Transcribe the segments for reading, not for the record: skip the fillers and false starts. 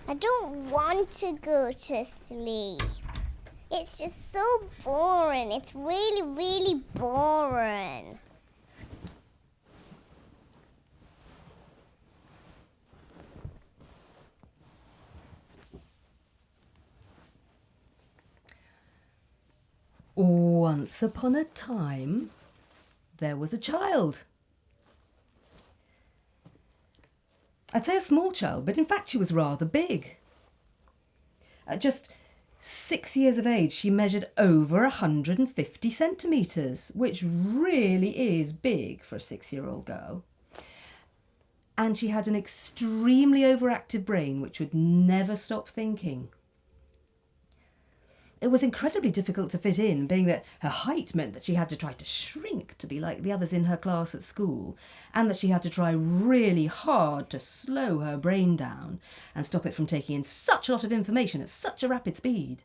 I don't want to go to sleep. It's just so boring. It's really, really boring. Once upon a time, there was a child. I'd say a small child, but in fact she was rather big. At just 6 years of age, she measured over 150 centimetres, which really is big for a 6-year-old girl. And she had an extremely overactive brain which would never stop thinking. It was incredibly difficult to fit in, being that her height meant that she had to try to shrink to be like the others in her class at school, and that she had to try really hard to slow her brain down and stop it from taking in such a lot of information at such a rapid speed.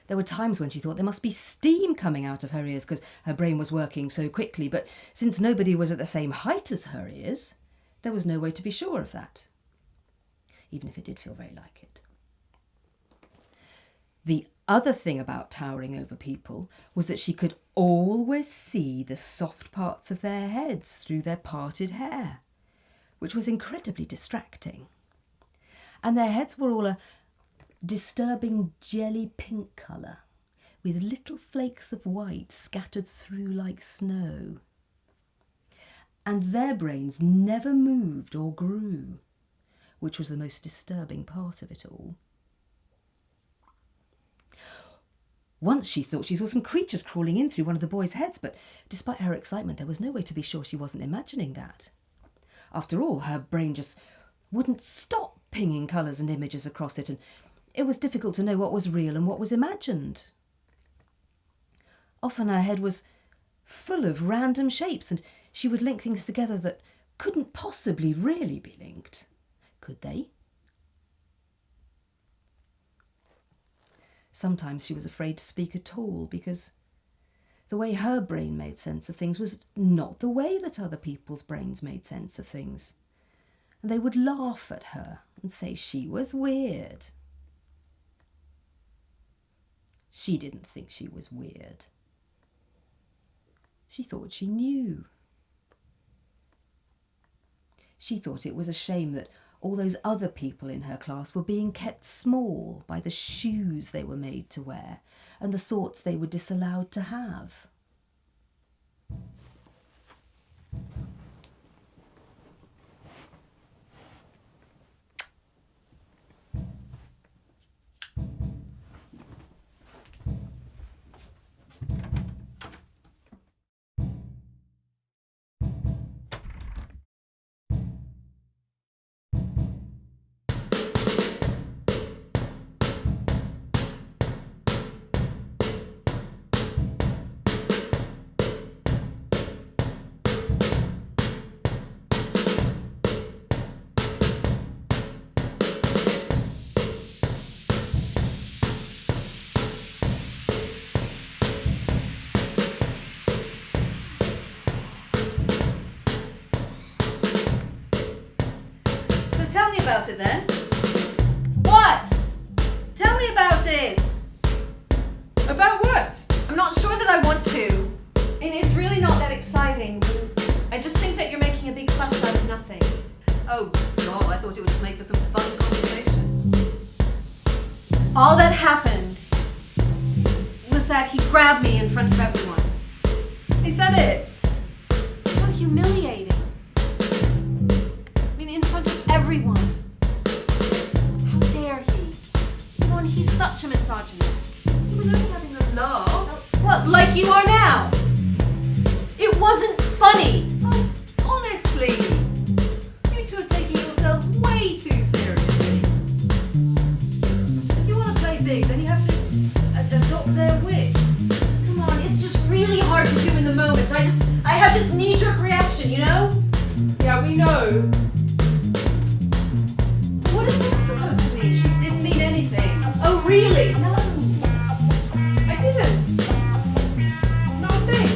There were times when she thought there must be steam coming out of her ears because her brain was working so quickly, but since nobody was at the same height as her ears, there was no way to be sure of that, even if it did feel very like it. The other thing about towering over people was that she could always see the soft parts of their heads through their parted hair, which was incredibly distracting. And their heads were all a disturbing jelly pink colour, with little flakes of white scattered through like snow. And their brains never moved or grew, which was the most disturbing part of it all. Once she thought she saw some creatures crawling in through one of the boys' heads, but despite her excitement, there was no way to be sure she wasn't imagining that. After all, her brain just wouldn't stop pinging colours and images across it, and it was difficult to know what was real and what was imagined. Often her head was full of random shapes, and she would link things together that couldn't possibly really be linked. Could they? Sometimes she was afraid to speak at all because the way her brain made sense of things was not the way that other people's brains made sense of things. And they would laugh at her and say she was weird. She didn't think she was weird. She thought she knew. She thought it was a shame that all those other people in her class were being kept small by the shoes they were made to wear and the thoughts they were disallowed to have. Tell me about it then. What? Tell me about it. About what? I'm not sure that I want to. And it's really not that exciting. I just think that you're making a big fuss out of nothing. Oh God, I thought it would just make for some fun conversation. All that happened was that he grabbed me in front of everyone. He said it. How humiliating. In front of everyone. How dare he? Oh, and he's such a misogynist. He was only having a laugh. What, like you are now? It wasn't funny. Oh, honestly, you two are taking yourselves way too seriously. If you want to play big, then you have to adopt their wit. Come on, it's just really hard to do in the moment. I have this knee-jerk reaction, you know? Yeah, we know. What is that supposed to mean? She didn't mean anything. Oh, really? No. I didn't. Not a thing.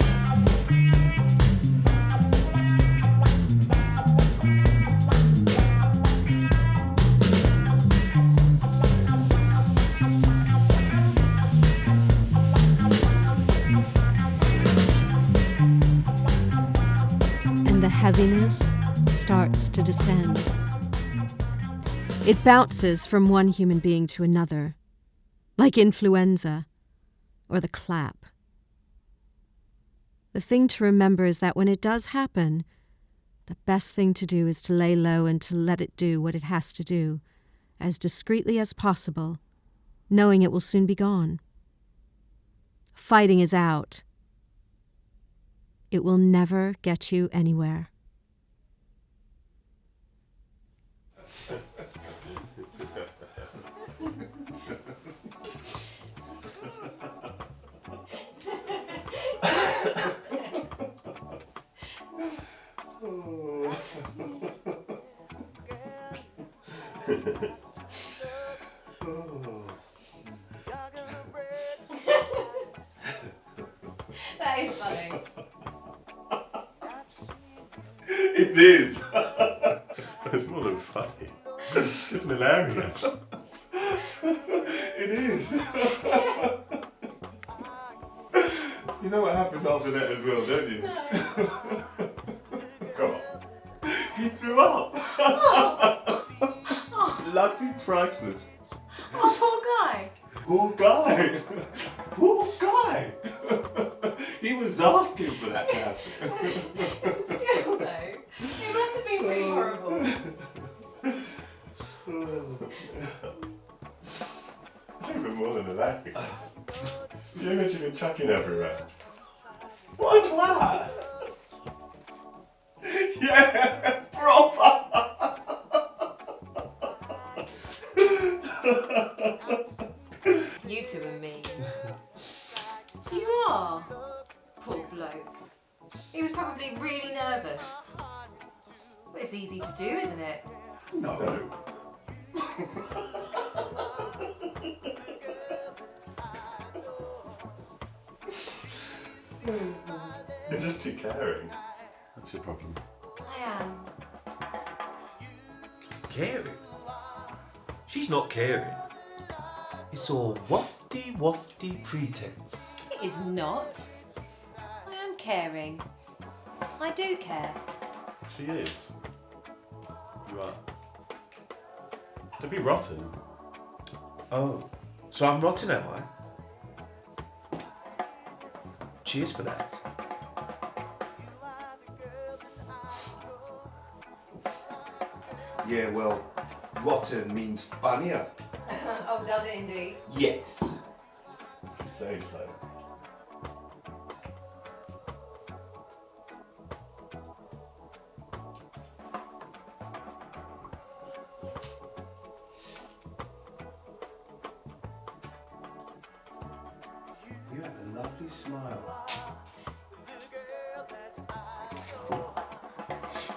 heaviness starts to descend. It bounces from one human being to another, like influenza or the clap. The thing to remember is that when it does happen, the best thing to do is to lay low and to let it do what it has to do, as discreetly as possible, knowing it will soon be gone. Fighting is out. It will never get you anywhere. That is funny. It is. It's more than funny. It's hilarious. It is. You know what happened after that as well, don't you? No. Come on. He threw up. Bloody priceless. Oh, poor guy. Poor guy. Poor guy. He was asking for that to happen. Still though, it must have been pretty horrible. It's even more than hilarious. The image of him chucking everywhere. What a twat! Yeah, proper! You two are mean. You are. Poor bloke. He was probably really nervous. But it's easy to do, isn't it? No. You're just too caring. That's your problem. I am. Caring? She's not caring. It's all wafty pretense. It is not. I am caring. I do care. She is. You are. Don't be rotten. Oh, so I'm rotten, am I? Cheers for that. Yeah, well, rotten means funnier. Oh, does it indeed? Yes. If you say so. You have a lovely smile.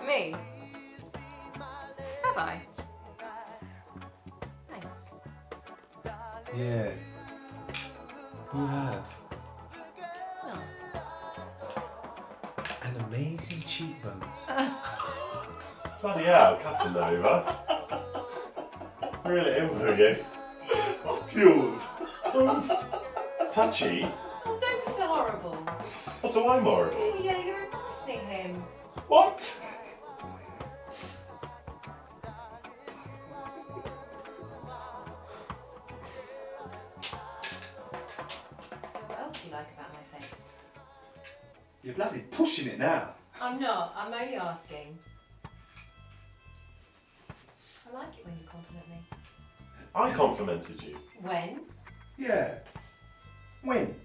Me? Have I? Thanks. Yeah. You have. Oh. And amazing cheekbones. Bloody hell, Casanova. Reel it in, will you? Fuels. Touchy. Oh, don't be so horrible. Oh, so I'm horrible. Oh, yeah, you're embarrassing him. What? So what else do you like about my face? You're bloody pushing it now. I'm not. I'm only asking. I like it when you compliment me. I complimented you. When? Yeah. When?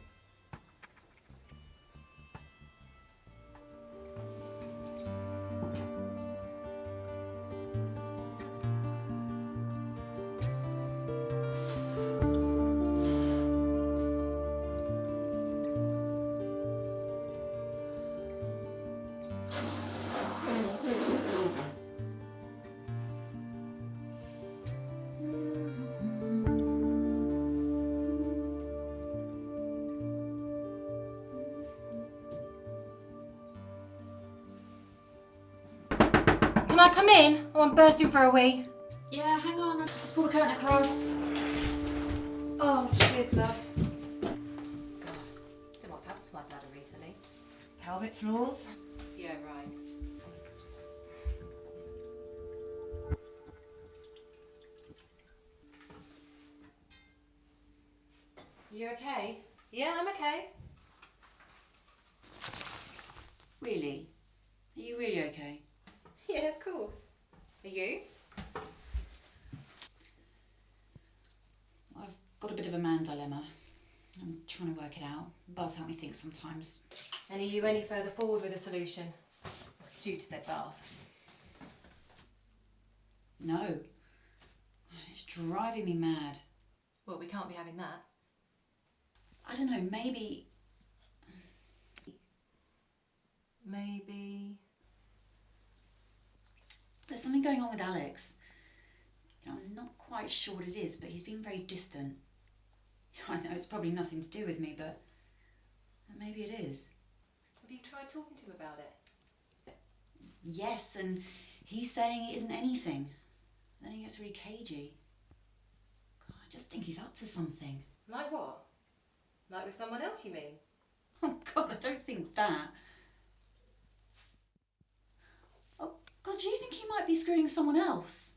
Can I come in? Oh, I'm bursting for a wee. Yeah, hang on. I'll just pull the curtain across. Oh, cheers, love. God, don't know what's happened to my bladder recently. Pelvic floors. Yeah, right. you okay? Yeah, I'm okay. Really? Are you really okay? Yeah, of course. Are you? I've got a bit of a man dilemma. I'm trying to work it out. Buzz help me think sometimes. And are you any further forward with a solution? Jude said bath. No. It's driving me mad. Well, we can't be having that. I don't know, maybe... Maybe... There's something going on with Alex. You know, I'm not quite sure what it is, but he's been very distant. I know it's probably nothing to do with me, but maybe it is. Have you tried talking to him about it? Yes, and he's saying it isn't anything. Then he gets really cagey. God, I just think he's up to something. Like what? Like with someone else, you mean? Oh God, I don't think that. Oh God, do you think he might be screwing someone else?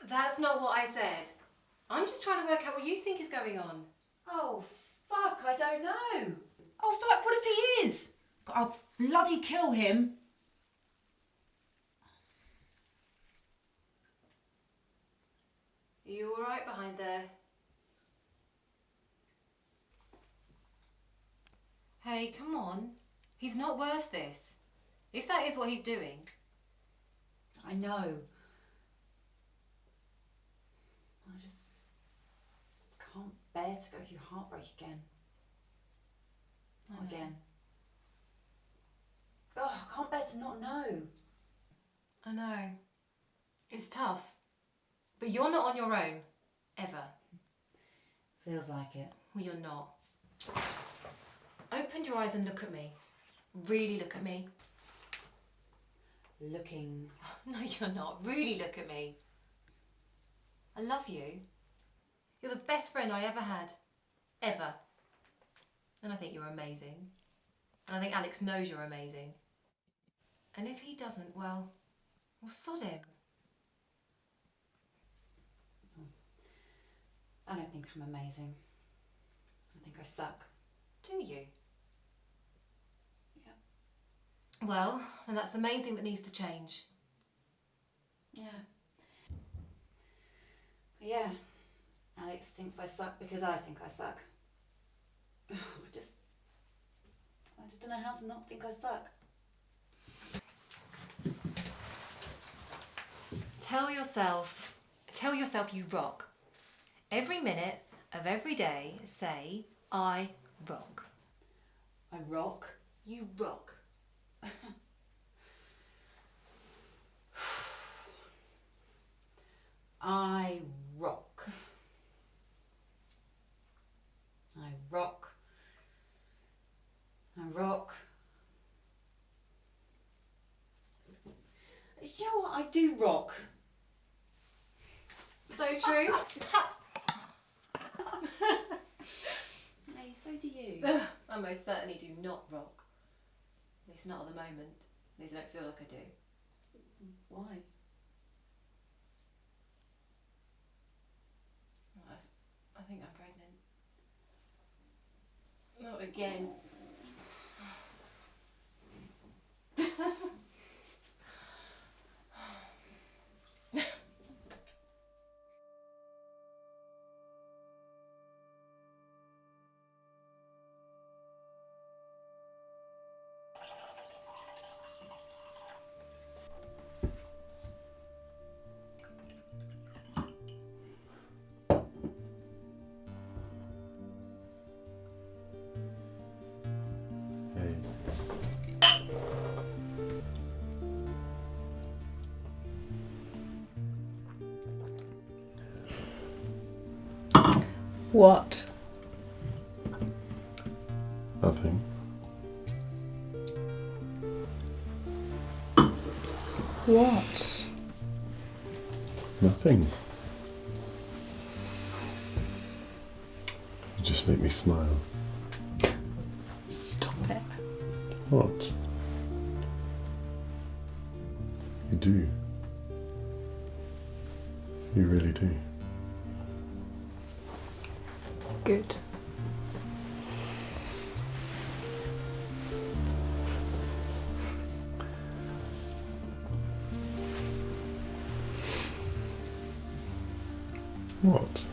That's not what I said. I'm just trying to work out what you think is going on. Oh fuck, I don't know. Oh fuck, what if he is? God, I'll bloody kill him. Are you alright behind there? Hey, come on. He's not worth this. If that is what he's doing. I know. I just can't bear to go through heartbreak again. Not again. Oh, I can't bear to not know. I know. It's tough. But you're not on your own. Ever. Feels like it. Well, you're not. Open your eyes and look at me. Really look at me. Looking. No, you're not. Really look at me. I love you. You're the best friend I ever had. Ever. And I think you're amazing. And I think Alex knows you're amazing. And if he doesn't, well sod him. I don't think I'm amazing. I think I suck. Do you? Yeah. Well, then that's the main thing that needs to change. Yeah. Yeah. Alex thinks I suck because I think I suck. I just don't know how to not think I suck. Tell yourself you rock. Every minute of every day, say, I rock. I rock. You rock. I rock. I rock. I rock. You know what? I do rock. So true. Hey, so do you. I most certainly do not rock. At least not at the moment. At least I don't feel like I do. Why? I think I'm pregnant. Not again. Hey. What? Nothing. What? Nothing. You just make me smile. Stop it. What? You do. You really do. Good. What?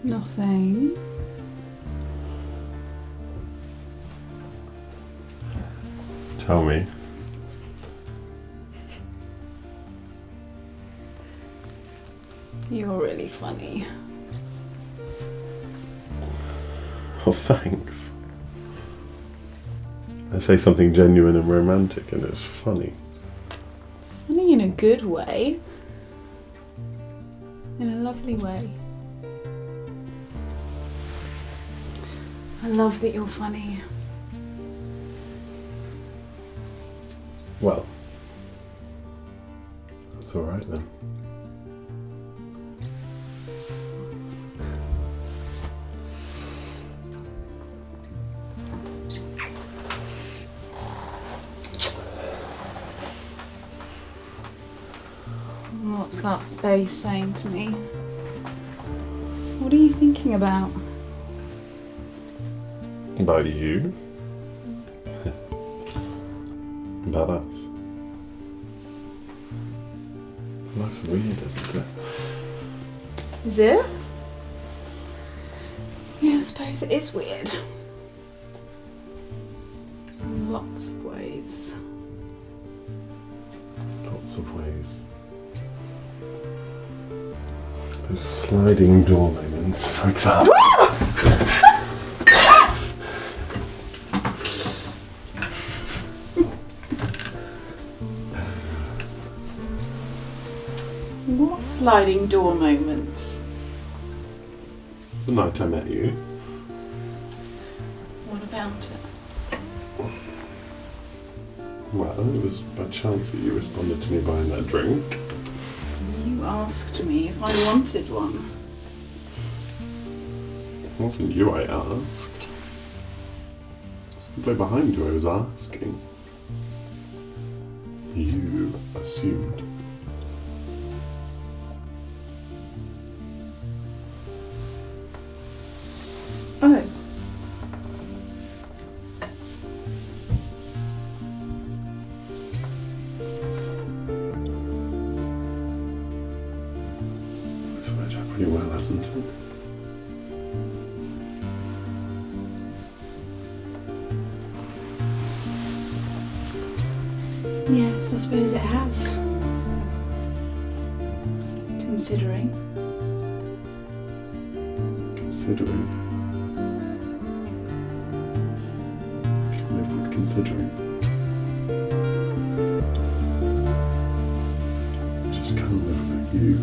Nothing. Tell me. You're really funny. Oh, thanks. I say something genuine and romantic and it's funny. Funny in a good way. In a lovely way. I love that you're funny. Well, that's alright then. What's that face saying to me? What are you thinking about? About you? About us? Life's weird, isn't it? Is it? Yeah, I suppose it is weird. In lots of ways. Lots of ways. Those sliding door moments, for example. What sliding door moments? The night I met you. What about it? Well, it was by chance that you responded to me buying that drink. You asked me if I wanted one. It wasn't you I asked. It was the bloke behind you I was asking. You assumed. Oh. It's worked out pretty well, hasn't it? Yes, I suppose it has. Considering. Considering. You can live with considering. I just can't live without you.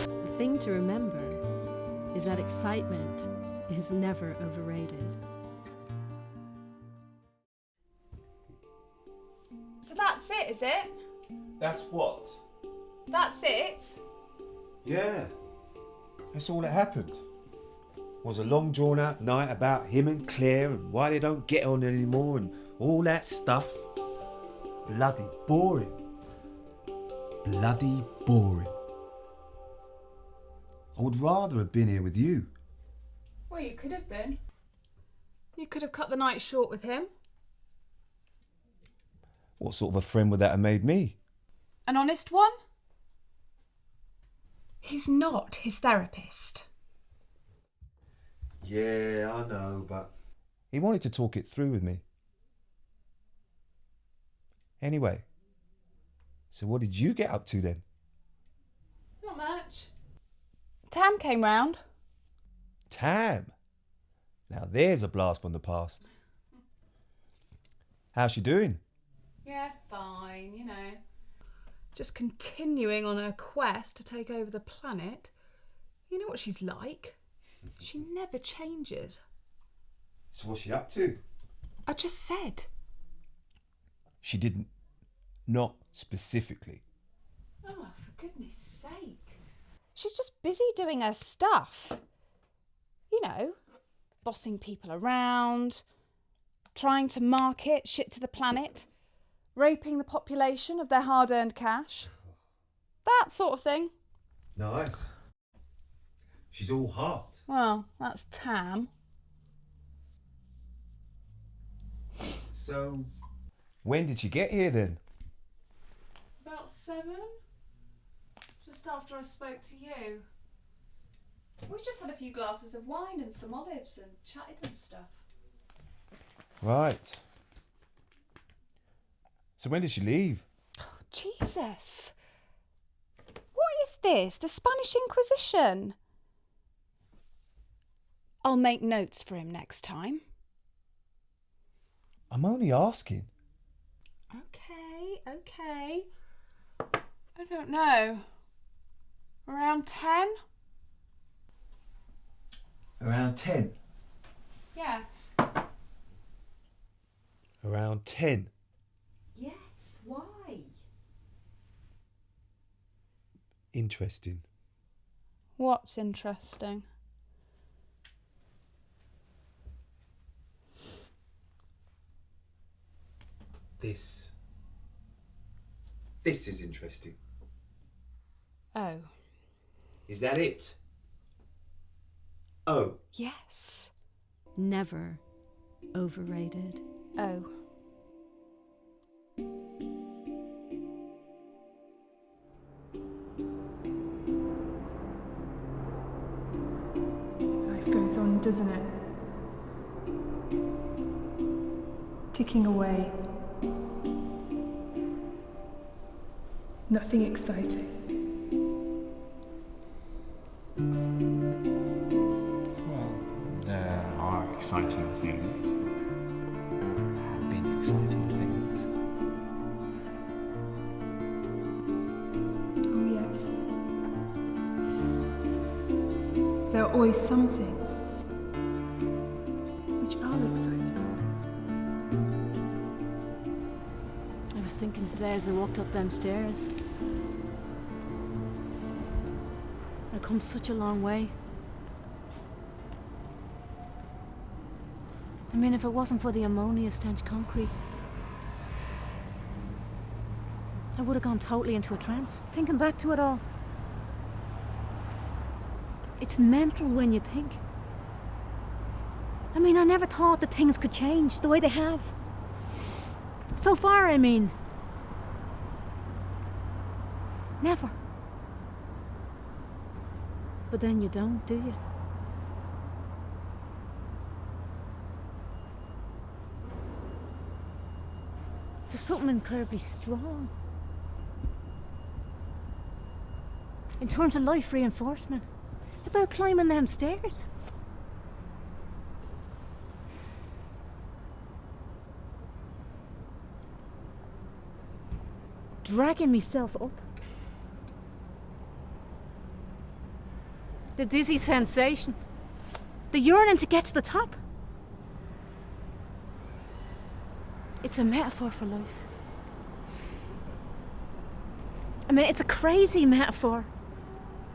The thing to remember is that excitement is never overrated. So that's it, is it? That's what? That's it? Yeah. That's all that happened. Was a long drawn out night about him and Claire and why they don't get on anymore and all that stuff. Bloody boring. Bloody boring. I would rather have been here with you. Well, you could have been. You could have cut the night short with him. What sort of a friend would that have made me? An honest one? He's not his therapist. Yeah, I know, but... He wanted to talk it through with me. Anyway, so what did you get up to then? Not much. Tam came round. Tam? Now there's a blast from the past. How's she doing? Yeah, fine, you know. Just continuing on her quest to take over the planet You know what she's like. She never changes. So what's she up to? I just said. She didn't. Not specifically. Oh, for goodness sake. She's just busy doing her stuff. You know, bossing people around, trying to market shit to the planet, raping the population of their hard-earned cash. That sort of thing. Nice. She's all heart. Well, that's Tam. So, when did she get here then? About 7? Just after I spoke to you. We just had a few glasses of wine and some olives and chatted and stuff. Right. So when did she leave? Oh, Jesus. What is this? The Spanish Inquisition? I'll make notes for him next time. I'm only asking. Okay. I don't know. Around 10? Around 10. Yes. Around 10. Yes, why? Interesting. What's interesting? This is interesting. Oh. Is that it? Oh. Yes. Never overrated. Oh. Life goes on, doesn't it? Ticking away. Nothing exciting. Well, there are exciting things. Have been exciting things. Oh yes. There are always some things which are exciting. I was thinking today as I walked up them stairs. I've come such a long way. I mean, if it wasn't for the ammonia stench concrete, I would have gone totally into a trance, thinking back to it all. It's mental when you think. I mean, I never thought that things could change the way they have. So far, I mean. Never. But then you don't, do you? There's something incredibly strong in terms of life reinforcement about climbing them stairs. Dragging myself up. The dizzy sensation. The yearning to get to the top. It's a metaphor for life. I mean, it's a crazy metaphor.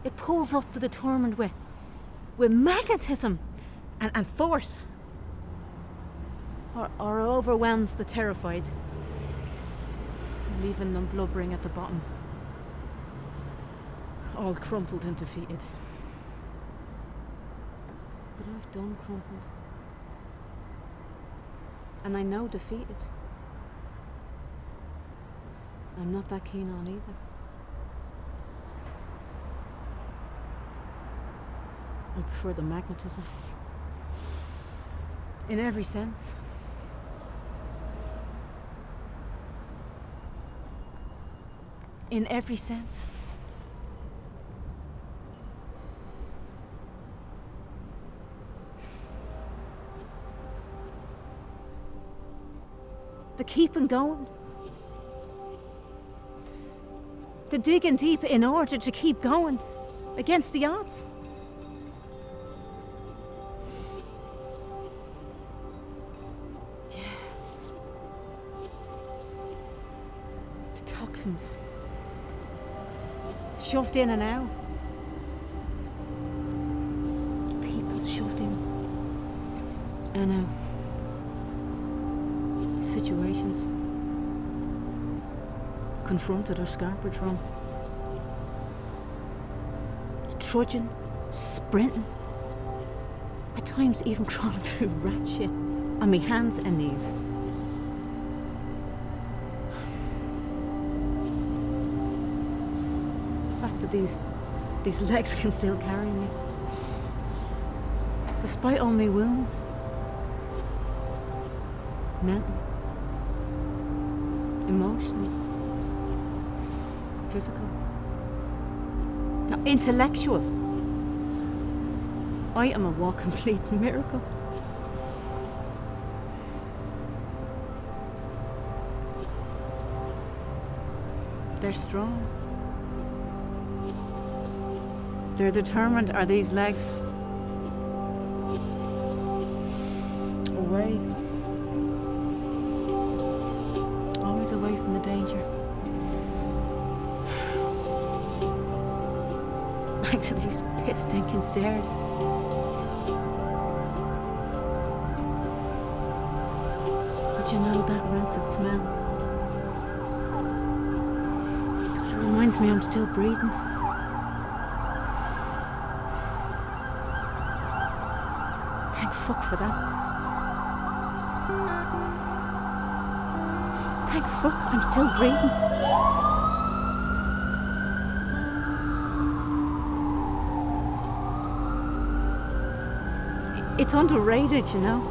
It pulls up the determined with magnetism and force. Or overwhelms the terrified, leaving them blubbering at the bottom, all crumpled and defeated. But I've done crumpled. And I know defeated. I'm not that keen on either. I prefer the magnetism. In every sense. In every sense. The keeping going. The digging deep in order to keep going against the odds. toxins. Shoved in and out. People shoved in and out. Situations. Confronted or scarpered from. Trudging, sprinting. At times even crawling through rat shit on my hands and knees. The fact that these legs can still carry me. Despite all my wounds. Mental. Emotional. Physical. Now, intellectual. I am a walking complete miracle. They're strong. They're determined, are these legs. Away. Always away from the danger. Back to these piss-stinking stairs. But you know that rancid smell. God, it reminds me I'm still breathing. Thank fuck for that. Thank fuck I'm still breathing. It's underrated, you know.